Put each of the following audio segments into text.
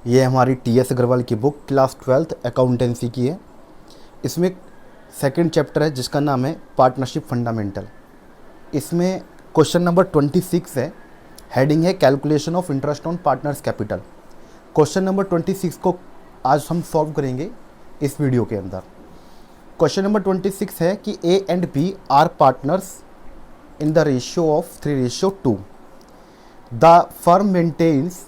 ये हमारी टी.एस. अग्रवाल की बुक क्लास 12th अकाउंटेंसी की है। इसमें सेकंड चैप्टर है जिसका नाम है पार्टनरशिप फंडामेंटल। इसमें क्वेश्चन नंबर 26 है, हेडिंग है calculation of interest on partners capital. Question number 26 को आज हम सॉल्व करेंगे इस वीडियो के अंदर। क्वेश्चन नंबर 26 है कि A and B are partners in the ratio of 3:2। The firm maintains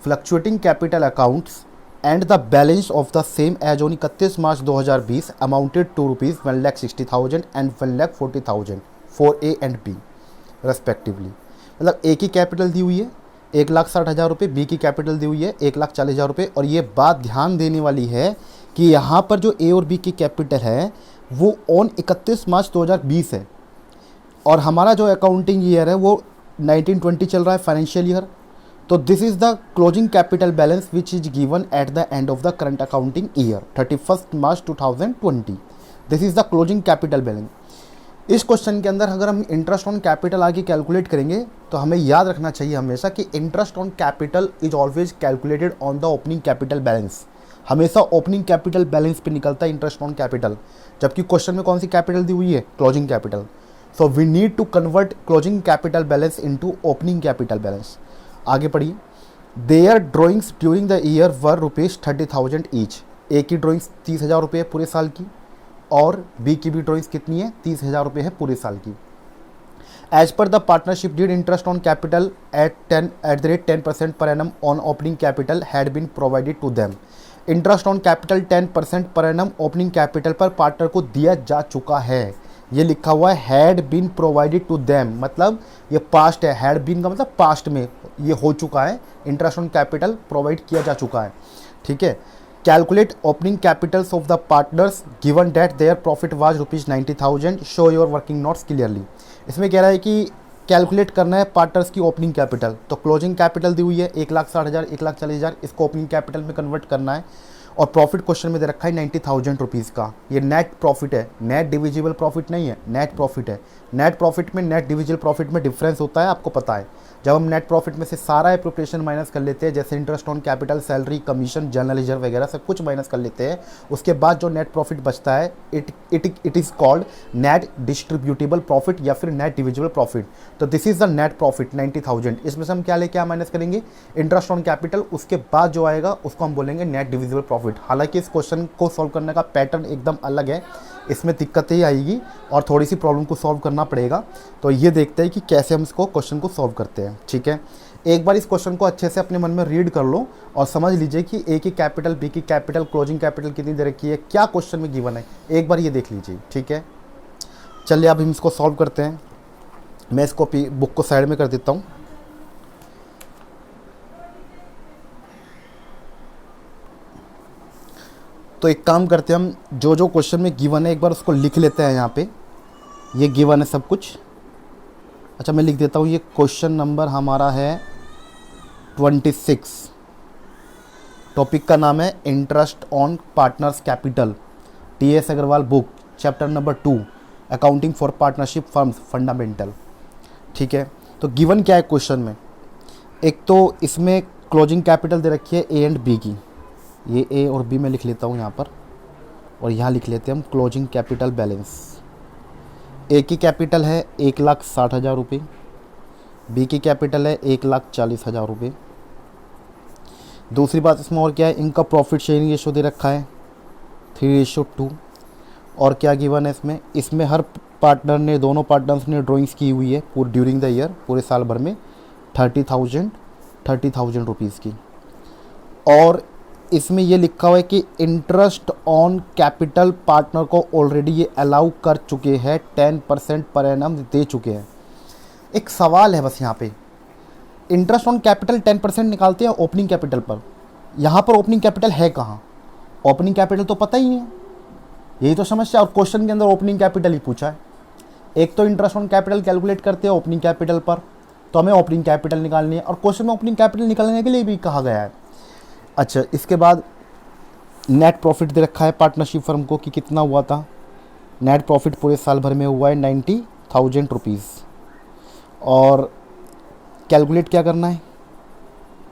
fluctuating capital accounts and the balance of the same as on 31 March 2020 amounted to rupees 1,60,000 and 1,40,000 for A and B respectively। मतलब ए की capital दी हुई है 1,60,000 रुपये, B की capital दी हुई है 1,40,000 रुपये। और ये बात ध्यान देने वाली है कि यहाँ पर जो ए और बी की कैपिटल है वो ऑन 31 मार्च 2020 है और हमारा जो अकाउंटिंग ईयर है वो 1920 चल रहा है, फाइनेंशियल ईयर। तो this is the closing capital balance which is given at the end of the current accounting year 31 March 2020। This is the closing capital balance. इस क्वेश्चन के अंदर अगर हम इंटरेस्ट ऑन कैपिटल आगे कैलकुलेट करेंगे तो हमें याद रखना चाहिए हमेशा कि interest on capital is always calculated on the opening capital balance. हमेशा ओपनिंग कैपिटल बैलेंस पे निकलता है इंटरेस्ट ऑन कैपिटल, जबकि क्वेश्चन में कौन सी कैपिटल दी हुई है, closing capital. So we need to convert closing capital balance into opening capital balance. आगे पढ़िए। Their drawings during the year were rupees 30,000 each. A की ड्रॉइंग्स 30,000 रुपये है पूरे साल की और बी की भी ड्रॉइंग्स कितनी है, 30,000 रुपये है पूरे साल की। As per the partnership deed interest on capital at the rate 10% per annum on opening capital had been provided to them. Interest on capital 10% per annum opening capital per partner को दिया जा चुका है। ये लिखा हुआ है had been provided to them, मतलब ये पास्ट है। हैड बीन का मतलब पास्ट में ये हो चुका है, इंटरेस्ट ऑन कैपिटल प्रोवाइड किया जा चुका है। ठीक है। Calculate opening capitals of the partners given that their profit was rupees 90,000। Show your working notes clearly. इसमें कह रहा है कि कैलकुलेट करना है पार्टनर्स की ओपनिंग कैपिटल। तो क्लोजिंग कैपिटल दी हुई है 1,60,000, 1,40,000, इसको ओपनिंग कैपिटल में कन्वर्ट करना है। और प्रॉफिट क्वेश्चन में दे रखा है 90,000 रुपीज़ का। ये नेट प्रॉफिट है, नेट डिविजिबल प्रॉफिट नहीं है, नेट प्रॉफिट है। नेट प्रॉफिट में नेट डिविजिबल प्रॉफिट में डिफरेंस होता है, आपको पता है। जब हम नेट प्रॉफिट में से सारा एप्रोप्रिएशन माइनस कर लेते हैं, जैसे interest on capital, salary, commission, general reserve वगैरह सब कुछ माइनस कर लेते हैं, उसके बाद जो नेट प्रॉफिट बचता है it is called net distributable profit या फिर नेट डिविजिबल प्रॉफिट। तो this is the net profit 90,000। इसमें से हम क्या लेके माइनस करेंगे, इंटरेस्ट ऑन कैपिटल, उसके बाद जो आएगा उसको हम बोलेंगे नेट डिविजिबल प्रॉफिट। हालांकि इस क्वेश्चन को सॉल्व करने का पैटर्न एकदम अलग है, इसमें दिक्कतें ही आएगी और थोड़ी सी प्रॉब्लम को सॉल्व करना पड़ेगा। तो ये देखते हैं कि कैसे हम इसको क्वेश्चन को सॉल्व करते हैं। ठीक है। एक बार इस क्वेश्चन को अच्छे से अपने मन में रीड कर लो और समझ लीजिए कि ए की कैपिटल, बी की कैपिटल, क्लोजिंग कैपिटल कितनी दे रखी है, क्या क्वेश्चन में गिवन है, एक बार ये देख लीजिए। ठीक है। चलिए अब हम इसको सॉल्व करते हैं। मैं इसको बुक को साइड में कर देता हूँ। तो एक काम करते हैं, हम जो जो क्वेश्चन में गिवन है एक बार उसको लिख लेते हैं। यहाँ पे ये गिवन है सब कुछ। अच्छा मैं लिख देता हूँ, ये क्वेश्चन नंबर हमारा है 26। टॉपिक का नाम है interest on partners capital, TS. Agarwal book, chapter number 2, accounting for partnership firms fundamental. ठीक है। तो गिवन क्या है क्वेश्चन में, एक तो इसमें क्लोजिंग कैपिटल दे रखी है ए एंड बी की। ये ए और बी में लिख लेता हूँ यहाँ पर, और यहाँ लिख लेते हैं हम क्लोजिंग कैपिटल बैलेंस। ए की कैपिटल है 1,60,000 रुपये, बी की कैपिटल है 1,40,000 रुपये। दूसरी बात इसमें और क्या है, इनका प्रॉफिट शेयरिंग रेशो दे रखा है 3:2। और क्या गिवन है इसमें, इसमें हर पार्टनर ने, दोनों पार्टनर्स ने ड्राइंग्स की हुई है पूरे ड्यूरिंग द ईयर, पूरे साल भर में 30,000 रुपीज़ की। और इसमें ये लिखा हुआ है कि इंटरेस्ट ऑन कैपिटल पार्टनर को ऑलरेडी ये अलाउ कर चुके हैं, 10% पर एनम दे चुके हैं। एक सवाल है बस यहाँ पे, इंटरेस्ट ऑन कैपिटल 10% निकालते हैं ओपनिंग कैपिटल पर, यहाँ पर ओपनिंग कैपिटल है कहाँ, ओपनिंग कैपिटल तो पता ही नहीं है, यही तो समस्या। और क्वेश्चन के अंदर ओपनिंग कैपिटल ही पूछा है। एक तो इंटरेस्ट ऑन कैपिटल कैलकुलेट करते हैं ओपनिंग कैपिटल पर, तो हमें ओपनिंग कैपिटल निकालनी है और क्वेश्चन में ओपनिंग कैपिटल निकालने के लिए भी कहा गया है। अच्छा इसके बाद नेट प्रॉफिट दे रखा है पार्टनरशिप फर्म को कि कितना हुआ था। नेट प्रॉफिट पूरे साल भर में हुआ है 90,000 रुपीज़। और कैलकुलेट क्या करना है,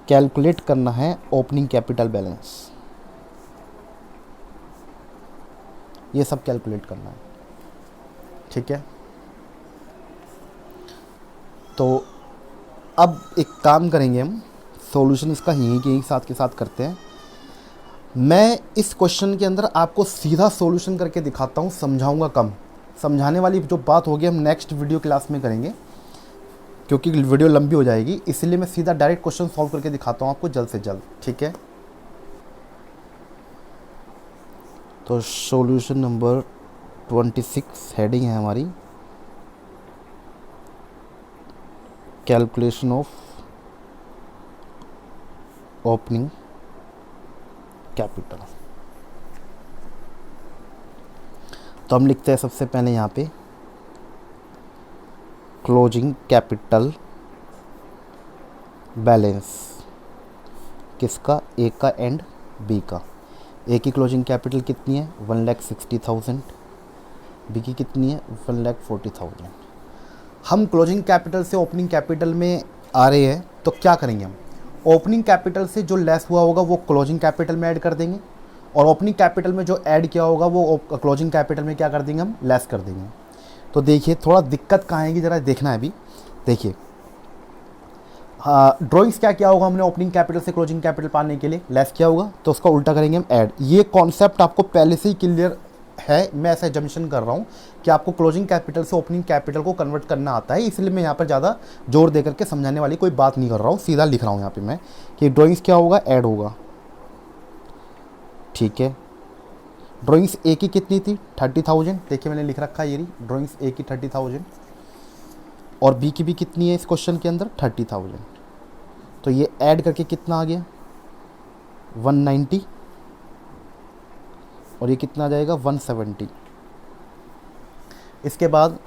कैलकुलेट करना है ओपनिंग कैपिटल बैलेंस, ये सब कैलकुलेट करना है, ठीक है। तो अब एक काम करेंगे हम, सॉल्यूशन इसका यहीं के साथ के साथ करते हैं। मैं इस क्वेश्चन के अंदर आपको सीधा सॉल्यूशन करके दिखाता हूँ, समझाऊंगा कम, समझाने वाली जो बात होगी हम नेक्स्ट वीडियो क्लास में करेंगे, क्योंकि वीडियो लंबी हो जाएगी, इसलिए मैं सीधा डायरेक्ट क्वेश्चन सॉल्व करके दिखाता हूँ आपको जल्द से जल्द, ठीक है। तो सॉल्यूशन नंबर 26 हेडिंग है हमारी, कैलकुलेशन ऑफ ओपनिंग कैपिटल। तो हम लिखते हैं सबसे पहले यहाँ पे क्लोजिंग कैपिटल बैलेंस, किसका, ए का एंड बी का। ए की क्लोजिंग कैपिटल कितनी है 1,60,000, बी की कितनी है 1,40,000। हम क्लोजिंग कैपिटल से ओपनिंग कैपिटल में आ रहे हैं, तो क्या करेंगे हम, ओपनिंग कैपिटल से जो लेस हुआ होगा वो क्लोजिंग कैपिटल में ऐड कर देंगे, और ओपनिंग कैपिटल में जो ऐड किया होगा वो क्लोजिंग कैपिटल में क्या कर देंगे, हम लेस कर देंगे। तो देखिए थोड़ा दिक्कत कहाँ आएगी, ज़रा देखना है अभी। देखिए ड्राइंग्स क्या किया होगा हमने, ओपनिंग कैपिटल से क्लोजिंग कैपिटल पाने के लिए लेस किया होगा, तो उसका उल्टा करेंगे हम ऐड। ये कॉन्सेप्ट आपको पहले से ही क्लियर है, मैं ऐसा जम्पशन कर रहा हूँ कि आपको क्लोजिंग कैपिटल से ओपनिंग कैपिटल को कन्वर्ट करना आता है, इसलिए मैं यहाँ पर ज़्यादा जोर दे करके समझाने वाली कोई बात नहीं कर रहा हूँ, सीधा लिख रहा हूँ यहाँ पे मैं कि ड्राइंग्स क्या होगा, ऐड होगा, ठीक है। ड्राइंग्स ए की कितनी थी 30,000, देखिए मैंने लिख रखा है ये रही ड्राइंग्स ए की 30,000, और बी की भी कितनी है इस क्वेश्चन के अंदर 30,000। तो ये ऐड करके कितना आ गया 190, और ये कितना आ जाएगा 170। इसके बाद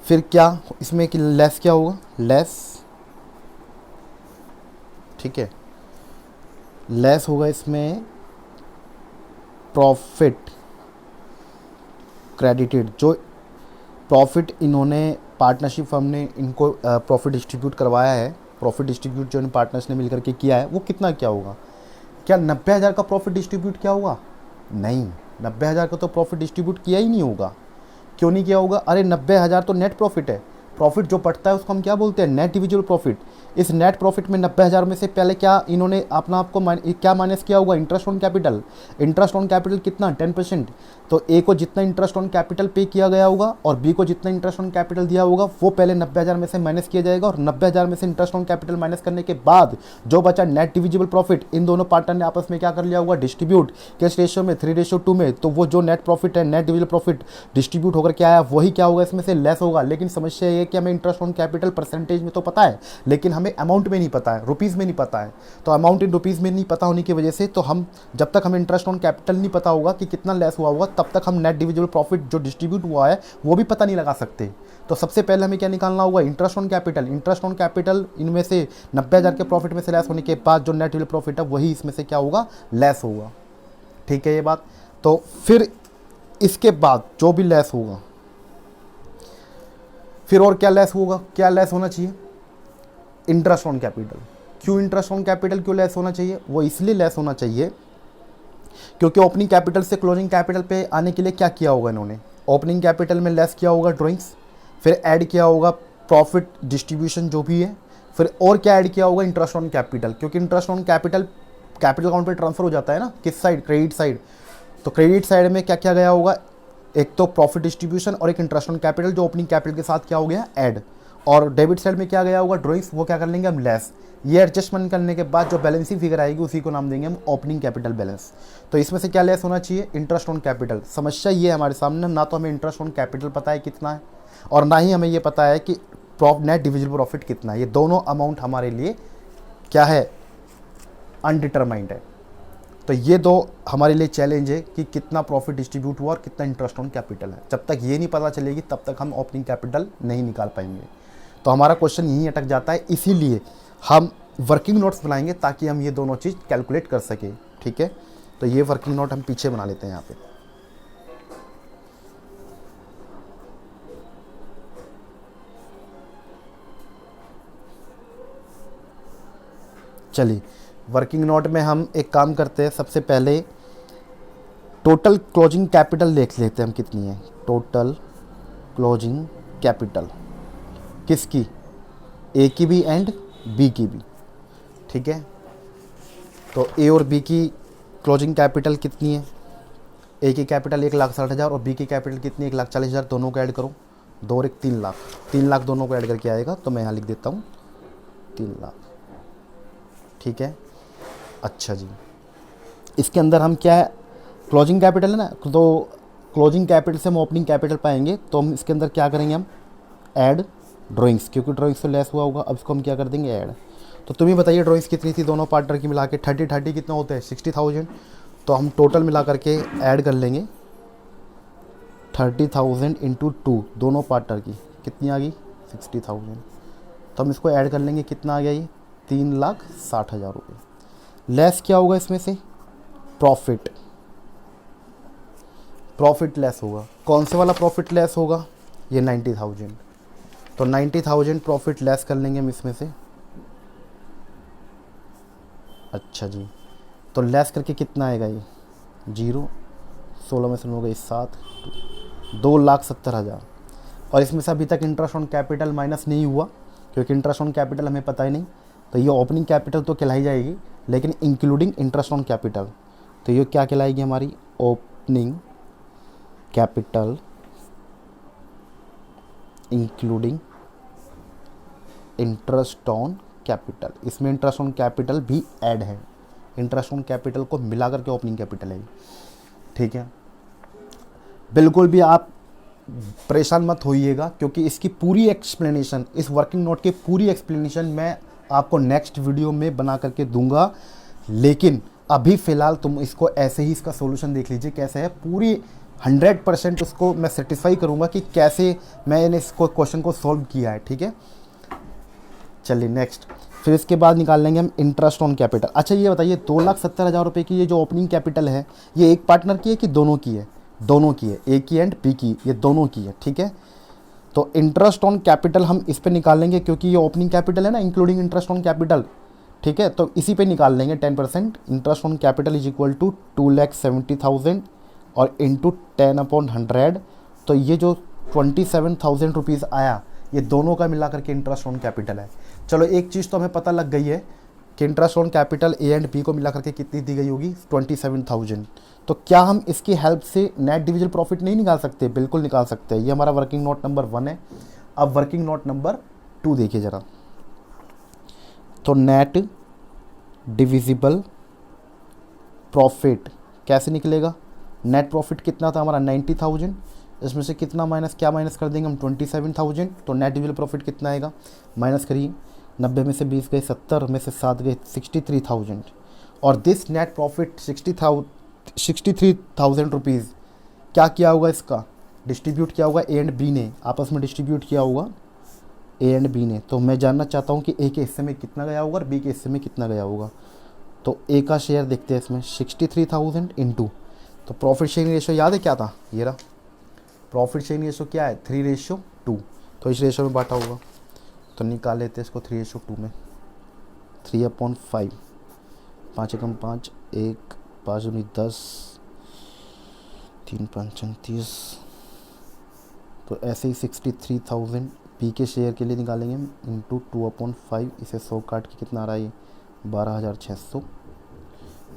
फिर क्या इसमें कि लेस क्या होगा, लेस, ठीक है, लेस होगा इसमें प्रॉफिट क्रेडिटेड, जो प्रॉफिट इन्होंने पार्टनरशिप फर्म ने इनको प्रॉफिट डिस्ट्रीब्यूट करवाया है, प्रॉफिट डिस्ट्रीब्यूट जो इन पार्टनर्स ने मिलकर के किया है वो कितना क्या होगा, क्या 90,000 का प्रॉफिट डिस्ट्रीब्यूट किया होगा, नहीं 90,000 का तो प्रॉफिट डिस्ट्रीब्यूट किया ही नहीं होगा। क्यों नहीं किया होगा, अरे 90,000 तो नेट प्रॉफिट है, प्रॉफिट जो बढ़ता है उसको हम क्या बोलते हैं, नेट डिविजिबल प्रॉफिट। इस नेट प्रॉफिट में 90,000 में से पहले क्या इन्होंने अपना आपको क्या माइनस किया होगा, interest on capital. Interest on capital कितना 10%, तो ए को जितना इंटरेस्ट ऑन कैपिटल पे किया गया होगा और बी को जितना इंटरेस्ट ऑन कैपिटल दिया होगा वो पहले 90,000 में से माइनस किया जाएगा, और 90,000 में से इंटरेस्ट ऑन कैपिटल माइनस करने के बाद जो बचा नेट डिविजिबल प्रॉफिट, इन दोनों पार्टनर ने आपस में क्या कर लिया होगा, डिस्ट्रीब्यूट किस रेशियो में 3:2 में। तो वो जो नेट प्रॉफिट है, नेट डिविजिबल प्रॉफिट डिस्ट्रीब्यूट होकर क्या आया, वही क्या होगा इसमें से लेस होगा। लेकिन समस्या ये है कि हमें इंटरेस्ट ऑन कैपिटल परसेंटेज में तो पता है, लेकिन हमें अमाउंट में नहीं पता है, रुपीज़ में नहीं पता है। तो अमाउंट इन रुपीज़ में नहीं पता होने की वजह से, तो हम जब तक हमें इंटरेस्ट ऑन कैपिटल नहीं पता होगा कि कितना लेस हुआ होगा, तब तक हम नेट डिविजिबल प्रॉफिट जो डिस्ट्रीब्यूट हुआ है वो भी पता नहीं लगा सकते। तो सबसे पहले हमें क्या निकालना होगा, interest on capital. Interest on capital इनमें से 90,000 के प्रॉफिट में से लेस होने के बाद जो नेट डिविजिबल प्रॉफिट है वही इसमें से क्या होगा, लेस होगा, ठीक है ये बात। तो फिर इसके बाद जो भी लेस होगा, फिर और क्या लेस होगा, क्या लेस होना चाहिए, इंटरेस्ट ऑन कैपिटल। क्यों इंटरेस्ट ऑन कैपिटल क्यों लेस होना चाहिए, वो इसलिए लेस होना चाहिए क्योंकि ओपनिंग कैपिटल से क्लोजिंग कैपिटल पे आने के लिए क्या किया होगा इन्होंने, ओपनिंग कैपिटल में लेस किया होगा ड्राइंग्स, फिर ऐड किया होगा प्रॉफिट डिस्ट्रीब्यूशन जो भी है, फिर और क्या ऐड किया होगा, इंटरेस्ट ऑन कैपिटल। क्योंकि interest on capital capital account पे ट्रांसफर हो जाता है ना, किस साइड, क्रेडिट साइड। तो क्रेडिट साइड में क्या क्या गया होगा, एक तो प्रॉफिट डिस्ट्रीब्यूशन और एक इंटरेस्ट ऑन कैपिटल जो ओपनिंग कैपिटल के साथ क्या हो गया, ऐड। और डेबिट साइड में क्या गया होगा, ड्राइंग्स, वो क्या कर लेंगे हम, लेस। ये एडजस्टमेंट करने के बाद जो बैलेंसिंग फिगर आएगी उसी को नाम देंगे हम ओपनिंग कैपिटल बैलेंस। तो इसमें से क्या लेस होना चाहिए, इंटरेस्ट ऑन कैपिटल। समस्या ये है हमारे सामने, ना तो हमें इंटरेस्ट ऑन कैपिटल पता है कितना है, और ना ही हमें ये पता है कि नेट डिविजिबल प्रॉफिट कितना है। ये दोनों अमाउंट हमारे लिए क्या है, अनडिटरमाइंड है। तो ये दो हमारे लिए चैलेंज है कि कितना प्रॉफिट डिस्ट्रीब्यूट हुआ और कितना इंटरेस्ट ऑन कैपिटल है। जब तक ये नहीं पता चलेगी तब तक हम ओपनिंग कैपिटल नहीं निकाल पाएंगे। तो हमारा क्वेश्चन यहीं अटक जाता है, इसीलिए हम वर्किंग नोट्स बनाएंगे ताकि हम ये दोनों चीज़ कैलकुलेट कर सकें, ठीक है। तो ये वर्किंग नोट हम पीछे बना लेते हैं यहाँ पे। चलिए वर्किंग नोट में हम एक काम करते हैं, सबसे पहले टोटल क्लोजिंग कैपिटल देख लेते हैं हम कितनी है। टोटल क्लोजिंग कैपिटल किसकी, ए की भी एंड बी की भी, ठीक है। तो ए और बी की क्लोजिंग कैपिटल कितनी है, ए की कैपिटल 1,60,000 और बी की कैपिटल कितनी 1,40,000, दोनों को ऐड करो, 2 और 1 3 लाख, 3 लाख दोनों को ऐड करके आएगा, तो मैं यहाँ लिख देता हूँ 3 लाख, ठीक है। अच्छा जी, इसके अंदर हम क्या है, क्लोजिंग कैपिटल है ना, तो क्लोजिंग कैपिटल से हम ओपनिंग कैपिटल पाएंगे, तो हम इसके अंदर क्या करेंगे, हम ऐड ड्राइंग्स, क्योंकि ड्राइंग्स से लेस हुआ होगा, अब इसको हम क्या कर देंगे ऐड। तो तुम ही बताइए ड्राइंग्स कितनी थी दोनों पार्टनर की मिला के, 30 कितना होता है 60,000, तो हम टोटल मिला करके ऐड कर लेंगे 30,000 इंटू 2 दोनों पार्टनर की कितनी आ गई 60,000, तो हम इसको ऐड कर लेंगे, कितना आ गया ये 3,60,000 रुपये। लेस क्या होगा इसमें से, प्रॉफिट, प्रॉफिट लेस होगा, कौन से वाला प्रॉफिट लेस होगा, ये 90,000, तो 90,000 प्रॉफिट लेस कर लेंगे हम इसमें से। अच्छा जी, तो लेस करके कितना आएगा ये 0, 16 में से हो गई 7, 2,70,000, और इसमें से अभी तक इंटरेस्ट ऑन कैपिटल माइनस नहीं हुआ, क्योंकि इंटरेस्ट ऑन कैपिटल हमें पता ही नहीं, तो ये ओपनिंग कैपिटल तो कहलाई जाएगी, लेकिन इंक्लूडिंग इंटरेस्ट ऑन कैपिटल, तो ये क्या कहलाएगी हमारी opening capital including interest on capital. इसमें इंटरेस्ट ऑन कैपिटल भी ऐड है, इंटरेस्ट ऑन कैपिटल को मिला करके ओपनिंग कैपिटल है, ठीक है। बिल्कुल भी आप परेशान मत होइएगा, क्योंकि इसकी पूरी एक्सप्लेनेशन, इस वर्किंग नोट की पूरी एक्सप्लेनेशन मैं आपको नेक्स्ट वीडियो में बना करके दूंगा, लेकिन अभी फ़िलहाल तुम इसको ऐसे ही इसका सॉल्यूशन देख लीजिए कैसे है, पूरी 100% उसको मैं सेटिस्फाई करूंगा कि कैसे मैंने इसको क्वेश्चन को सॉल्व किया है, ठीक है। चलिए नेक्स्ट, फिर इसके बाद निकाल लेंगे हम इंटरेस्ट ऑन कैपिटल। अच्छा ये बताइए 2,70,000 रुपये की ये जो ओपनिंग कैपिटल है, ये एक पार्टनर की है कि दोनों की है, दोनों की है, ए की एंड बी की, ये दोनों की है, ठीक है। तो इंटरेस्ट ऑन कैपिटल हम इस पे निकाल लेंगे, क्योंकि ये ओपनिंग कैपिटल है ना, इंक्लूडिंग इंटरेस्ट ऑन कैपिटल, ठीक है, तो इसी पे निकाल लेंगे 10%। Interest on capital is equal to 2,70,000 और इंटू 10/100, तो ये जो 27,000 रुपीज़ आया, ये दोनों का मिला करके इंटरेस्ट ऑन कैपिटल है। चलो एक चीज़ तो हमें पता लग गई है कि interest on capital A and B को मिला करके कितनी दी गई होगी 27,000। तो क्या हम इसकी हेल्प से नेट डिविजन प्रॉफिट नहीं निकाल सकते, बिल्कुल निकाल सकते हैं। ये हमारा वर्किंग नोट नंबर 1 है। अब वर्किंग नोट नंबर 2 देखिए ज़रा, तो नेट डिविजिबल प्रॉफिट कैसे निकलेगा, नेट प्रॉफिट कितना था हमारा 90,000, इसमें से कितना माइनस, क्या माइनस कर देंगे हम 27,000, तो नेट डिविजिबल प्रॉफिट कितना आएगा, माइनस करिए, 90 में से 20 गए 70, में से 7 गए 63,000, और दिस नेट प्रॉफिट 63,000 रुपीज़ क्या किया होगा, इसका डिस्ट्रीब्यूट किया होगा ए एंड बी ने, आपस में डिस्ट्रीब्यूट किया होगा ए एंड बी ने। तो मैं जानना चाहता हूँ कि ए के हिस्से में कितना गया होगा और बी के हिस्से में कितना गया होगा। तो ए का शेयर देखते हैं इसमें 63,000 इंटू, तो प्रॉफिट शेयरिंग रेशियो याद है क्या था, ये रहा प्रॉफिट शेयरिंग रेशियो क्या है 3:2, तो इस रेशियो में बांटा होगा, तो निकाल लेते हैं इसको 3:2 में, 3/5, 5 एकम 5, 1 5 दूनी 10, 3 5 30, तो ऐसे ही 63,000 पी के शेयर के लिए निकालेंगे हम इंटू 2/5, इसे 100 काट के कितना आ रहा है ये 12,600,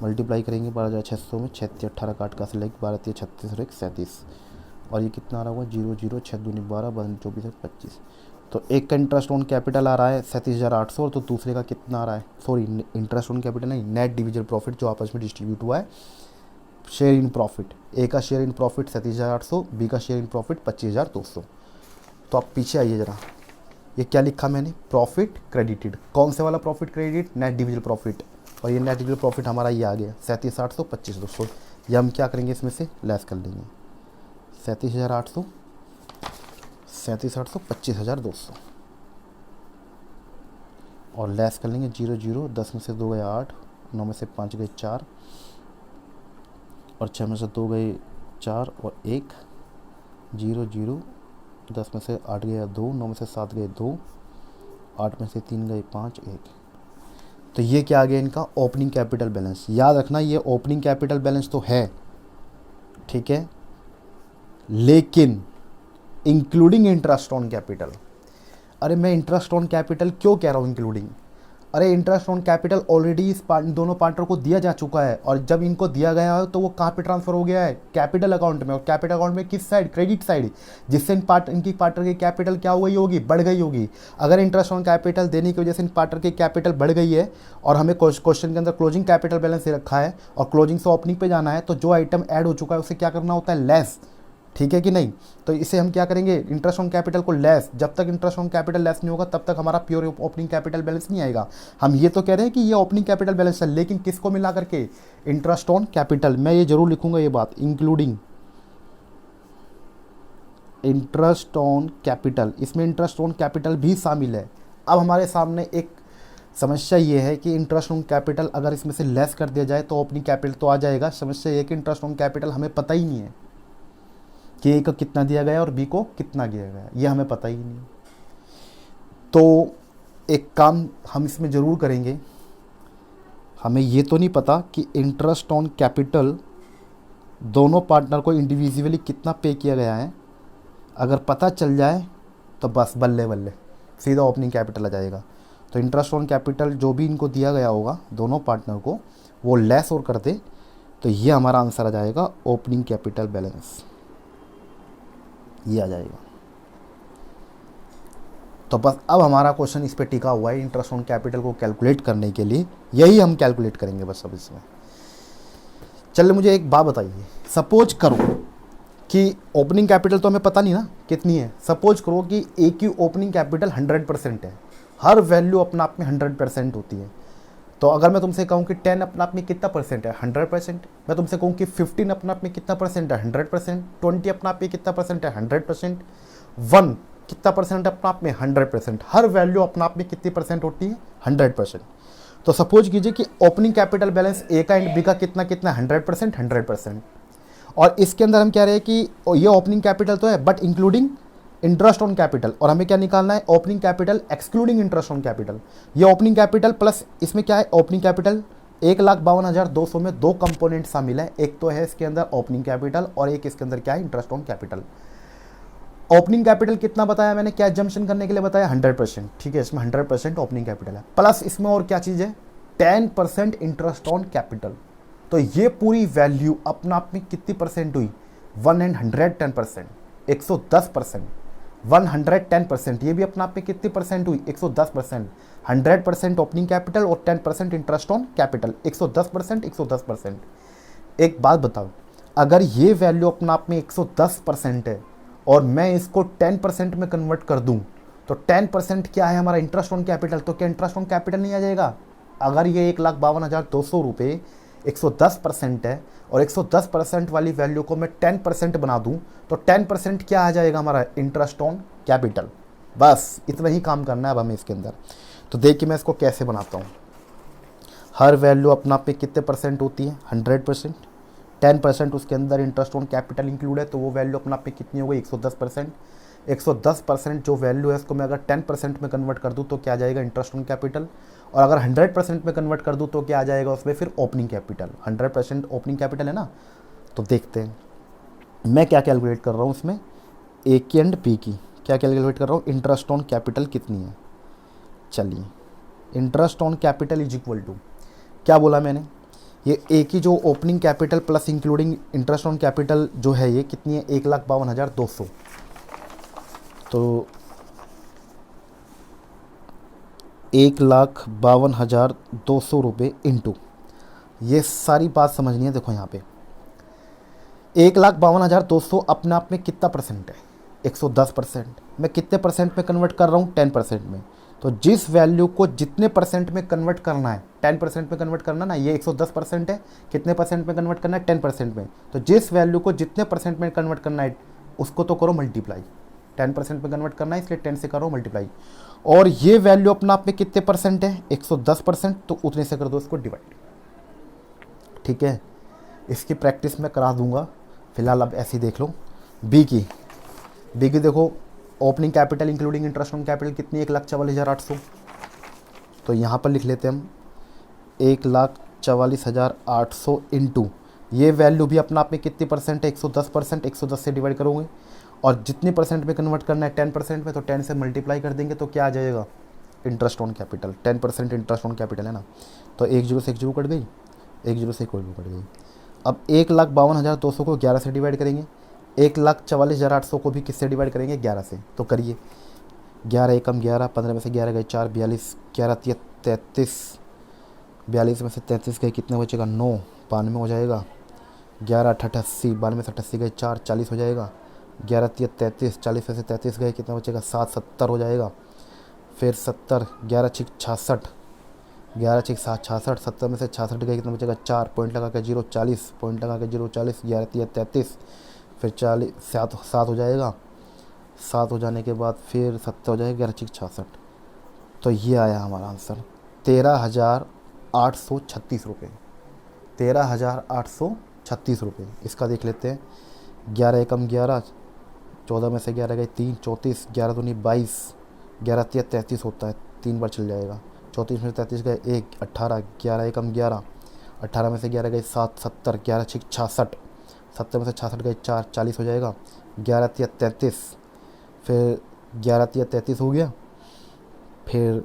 मल्टीप्लाई करेंगे 12,600 में 6 18 काट का से 12 36 और 1 37, और ये कितना आ रहा होगा 0 0 6 दूनी 12 12 24 और 25। तो एक का इंटरेस्ट ऑन कैपिटल आ रहा है 37,800, और तो दूसरे का कितना आ रहा है, सॉरी इंटरेस्ट ऑन कैपिटल नहीं, नेट डिविजन प्रॉफिट जो आपस में डिस्ट्रीब्यूट हुआ है, शेयर इन प्रॉफिट, ए का शेयर इन प्रॉफिट 37,800, बी का शेयर इन प्रॉफिट 25,200। तो आप पीछे आइए ज़रा, ये क्या लिखा मैंने, प्रॉफिट क्रेडिटेड, कौन से वाला profit credit, net division profit, और ये नेट डिविजन प्रॉफिट हमारा ये आ गया 37,800 25,200, ये हम क्या करेंगे इसमें से लेस कर लेंगे 37,800 37,800 25,200, और लेस कर लेंगे 0 0, 10 में से 2 गए 8, 9 में से 5 गए 4, और 6 में से 2 गए 4 और 1, 0 0, 10 में से 8 गया 2, 9 में से 7 गए 2, 8 में से 3 गए 5 1, तो ये क्या आ गया इनका ओपनिंग कैपिटल बैलेंस। याद रखना ये ओपनिंग कैपिटल बैलेंस तो है, ठीक है, लेकिन इंक्लूडिंग इंटरेस्ट ऑन कैपिटल। अरे मैं इंटरेस्ट ऑन कैपिटल क्यों कह रहा हूँ इंक्लूडिंग? अरे इंटरेस्ट ऑन कैपिटल ऑलरेडी इस दोनों पार्टनर को दिया जा चुका है, और जब इनको दिया गया है तो वो कहाँ पे ट्रांसफर हो गया है? कैपिटल अकाउंट में। और कैपिटल अकाउंट में किस साइड? क्रेडिट साइड, जिससे इनकी पार्टनर की कैपिटल क्या हो गई होगी? बढ़ गई होगी। अगर इंटरेस्ट ऑन कैपिटल देने की वजह से इन पार्टनर की कैपिटल बढ़ गई है और हमें क्वेश्चन के अंदर क्लोजिंग कैपिटल बैलेंस दे रखा है और क्लोजिंग से ओपनिंग पे जाना है, तो जो आइटम ऐड हो चुका है उसे क्या करना होता है? लेस। ठीक है कि नहीं? तो इसे हम क्या करेंगे? इंटरेस्ट ऑन कैपिटल को लेस। जब तक इंटरेस्ट ऑन कैपिटल लेस नहीं होगा तब तक हमारा प्योर ओपनिंग कैपिटल बैलेंस नहीं आएगा। हम ये तो कह रहे हैं कि ये ओपनिंग कैपिटल बैलेंस है, लेकिन किसको मिला करके? Interest on capital. मैं ये जरूर लिखूंगा ये बात, इंक्लूडिंग इंटरेस्ट ऑन कैपिटल। इसमें इंटरेस्ट ऑन कैपिटल भी शामिल है। अब हमारे सामने एक समस्या ये है कि इंटरेस्ट ऑन कैपिटल अगर इसमें से लेस कर दिया जाए तो ओपनिंग कैपिटल तो आ जाएगा। समस्या ये है कि इंटरेस्ट ऑन कैपिटल हमें पता ही नहीं है कि ए को कितना दिया गया और बी को कितना दिया गया, ये हमें पता ही नहीं। तो एक काम हम इसमें ज़रूर करेंगे, हमें ये तो नहीं पता कि इंटरेस्ट ऑन कैपिटल दोनों पार्टनर को इंडिविजुअली कितना पे किया गया है। अगर पता चल जाए तो बस बल्ले बल्ले सीधा ओपनिंग कैपिटल आ जाएगा। तो इंटरेस्ट ऑन कैपिटल जो भी इनको दिया गया होगा दोनों पार्टनर को, वो लेस और कर दे, तो ये हमारा आंसर आ जाएगा ओपनिंग कैपिटल बैलेंस, ये आ जाएगा। तो बस अब हमारा क्वेश्चन इस पे टिका हुआ है, इंटरेस्ट ऑन कैपिटल को कैलकुलेट करने के लिए यही हम कैलकुलेट करेंगे बस अब इसमें। चलिए मुझे एक बात बताइए, सपोज करो कि ओपनिंग कैपिटल तो हमें पता नहीं ना कितनी है। सपोज करो कि ए की ओपनिंग कैपिटल 100% है, हर वैल्यू अपना आप में 100% होती है। तो अगर मैं तुमसे कहूँ कि 10 अपना आप में कितना परसेंट है? 100%। मैं तुमसे कहूँ कि 15 अपना आप में कितना परसेंट है? 100%। 20 अपना आप में कितना परसेंट है? 100%। 1 कितना परसेंट अपना आप में? 100%। हर वैल्यू अपना आप में कितनी परसेंट होती है? 100%। तो सपोज कीजिए कि ओपनिंग कैपिटल बैलेंस ए का एंड बी का कितना कितना? 100%, 100%। और इसके अंदर हम कह रहे हैं कि ये ओपनिंग कैपिटल तो है but including interest on capital, और हमें क्या निकालना है? Opening capital excluding interest on capital. ये ओपनिंग कैपिटल प्लस इसमें क्या है? ओपनिंग कैपिटल 1,52,200 में दो कंपोनेंट शामिल है, एक तो है इसके अंदर ओपनिंग कैपिटल और एक इसके अंदर क्या है? Interest on capital. Opening capital कितना बताया मैंने? क्या जंक्शन करने के लिए बताया? 100%। ठीक है, इसमें 100% ओपनिंग कैपिटल है, प्लस इसमें और क्या चीज़ है? 10% इंटरेस्ट ऑन कैपिटल। तो ये पूरी वैल्यू अपना आप में कितनी परसेंट हुई? 110%, 110%। 110%, ये भी अपना आप में कितनी परसेंट हुई? 110%। 100% ओपनिंग कैपिटल और 10% इंटरेस्ट ऑन कैपिटल, 110%, 110%। एक बात बताओ, अगर ये वैल्यू अपना आप में 110% है और मैं इसको 10% में कन्वर्ट कर दूं, तो 10% क्या है हमारा? Interest on capital. तो क्या इंटरेस्ट ऑन कैपिटल नहीं आ जाएगा? अगर ये 1,52,200 रुपये 110% है और 110% वाली वैल्यू को मैं 10% बना दूं, तो 10% क्या आ जाएगा हमारा? Interest on capital. बस इतना ही काम करना है अब हमें इसके अंदर। तो देखिए मैं इसको कैसे बनाता हूँ। हर वैल्यू अपना पे कितने परसेंट होती है? 100%। 10% उसके अंदर इंटरेस्ट ऑन कैपिटल इंक्लूड है, तो वो वैल्यू अपना पे कितनी हो गई? 110%। 110% जो वैल्यू है उसको मैं अगर 10% में कन्वर्ट कर दूँ तो क्या आ जाएगा? Interest on capital. और अगर 100% में कन्वर्ट कर दूँ तो क्या आ जाएगा उसमें? फिर ओपनिंग कैपिटल। 100% ओपनिंग कैपिटल है ना। तो देखते हैं मैं क्या कैलकुलेट कर रहा हूँ इसमें, ए की एंड पी की क्या कैलकुलेट कर रहा हूँ? इंटरेस्ट ऑन कैपिटल कितनी है? चलिए, interest on capital is equal to, क्या बोला मैंने? ये ए की जो opening capital plus including interest on capital जो है ये कितनी है? 1,52,200। तो 1,52,200 रुपये इंटू, ये सारी बात समझनी है। देखो यहाँ पे 1,52,200 अपने आप में कितना परसेंट है? 110%। मैं कितने परसेंट में कन्वर्ट कर रहा हूँ? 10% में। तो जिस वैल्यू को जितने परसेंट में कन्वर्ट करना है, 10% में कन्वर्ट करना ना, ये 110% है, कितने परसेंट में कन्वर्ट करना है? 10% में। तो जिस वैल्यू को जितने परसेंट में कन्वर्ट करना है उसको तो करो मल्टीप्लाई। 10% में कन्वर्ट करना है इसलिए 10 से करो मल्टीप्लाई। और ये वैल्यू अपना आप में कितने परसेंट है? 110%, तो उतने से कर दो इसको डिवाइड। ठीक है, इसकी प्रैक्टिस मैं करा दूंगा, फिलहाल अब ऐसे ही देख लो। बी की देखो, opening capital including interest on capital कितनी? 1,44,800। तो यहाँ पर लिख लेते हैं हम 1,44,800 इंटू, ये वैल्यू भी अपना आप में कितनी परसेंट है, 110%, 110 से डिवाइड करोगे और जितनी परसेंट में कन्वर्ट करना है 10% में, तो 10 से मल्टीप्लाई कर देंगे तो क्या आ जाएगा, interest on capital. 10% interest on capital है ना, तो एक जीरो से एक जीरो कट गई, एक जीरो से एक जीरो कट गई। अब 1,52,200 को 11 से डिवाइड करेंगे, 1,44,800 को भी किससे डिवाइड करेंगे, 11 से। तो करिए, 11 एकम 11, 15 में से 11 गए 4, 42, 11 तिया 33, 42 में से 33 गए कितने बचेगा, 9, 92 हो जाएगा। 11 8 80, 92 में से 88 गए 4, 40 हो जाएगा। 11 तिया 33, 40 में से 33 गए कितना बचेगा, 7, 70 हो जाएगा। फिर 70, 11 छिक 66, 11 छिक 7, 66, 70 में से 66 गए कितना बचेगा, 4, पॉइंट लगा के 0, 40, पॉइंट लगा के 0, 40, 11 तिया 33, फिर 40, 7 हो जाएगा। 7 हो जाने के बाद फिर 70 हो जाएगा, 11 छिक 66। तो ये आया हमारा आंसर 13,836 रुपये, 13,836 रुपये। इसका देख लेते हैं, 11 एकम 11, 14 में से 11 गए 3, 34, 11 दूनी 22, 11 तिया 33 होता है, 3 बार चल जाएगा। 34 में से 33 गए 1, 18, 11 एकम 11, 18 में से 11 गए 7, 70, 11 छिक 66, 70 में से 66 गए 4, 40 हो जाएगा। 11 तिया 33, फिर 11 तिया 33 हो गया, फिर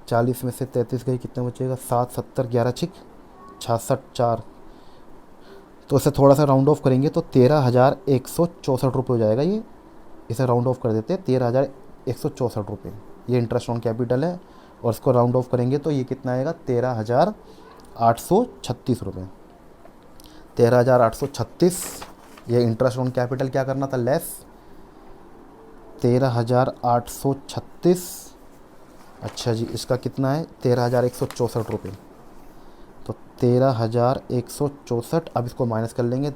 40 में से 33 गए कितना बचेगा, 7, 70, 11 छिक 66, 4, तो इसे थोड़ा सा राउंड ऑफ करेंगे तो 13,164 रुपये हो जाएगा। ये इसे राउंड ऑफ कर देते हैं, 13,164 रुपये। ये इंटरेस्ट ऑन कैपिटल है और इसको राउंड ऑफ करेंगे तो ये कितना आएगा, 13,836 रुपये। 13,836, ये इंटरेस्ट ऑन कैपिटल क्या करना था, लेस 13,836। अच्छा जी, इसका कितना है, 13,164 रुपये। तो 13,164, अब इसको माइनस कर लेंगे।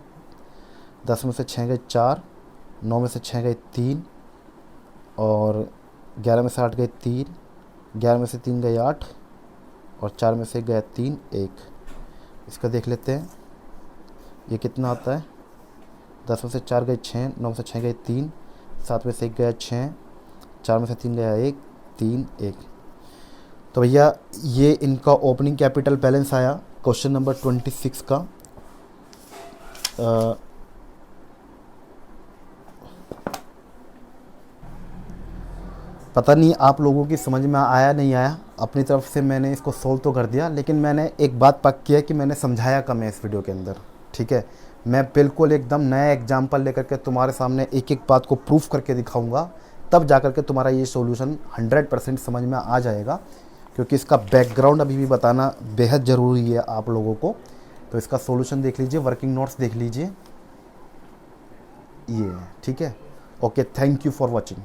10 में से 6 गए 4, 9 में से 6 गए 3, और 11 में से 8 गए 3, 11 में से 3 गए 8, और 4 में से गया 3, 1। इसका देख लेते हैं, ये कितना आता है। 10 में से 4 गए 6, 9 में से 6 गए 3, 7 में से 1 गया 6, 4 में से 3 गया 1, 3, 1। तो भैया ये इनका ओपनिंग कैपिटल बैलेंस आया क्वेश्चन नंबर 26 का। पता नहीं आप लोगों की समझ में आया नहीं आया, अपनी तरफ से मैंने इसको सोल्व तो कर दिया, लेकिन मैंने एक बात पक्की है कि मैंने समझाया कम है इस वीडियो के अंदर, ठीक है। मैं बिल्कुल एकदम नया एग्जाम्पल लेकर के तुम्हारे सामने एक एक बात को प्रूफ करके दिखाऊंगा, तब जा कर के तुम्हारा ये सॉल्यूशन 100% समझ में आ जाएगा, क्योंकि इसका बैकग्राउंड अभी भी बताना बेहद ज़रूरी है आप लोगों को। तो इसका सॉल्यूशन देख लीजिए, वर्किंग नोट्स देख लीजिए, ये ठीक है। Okay, thank you for watching.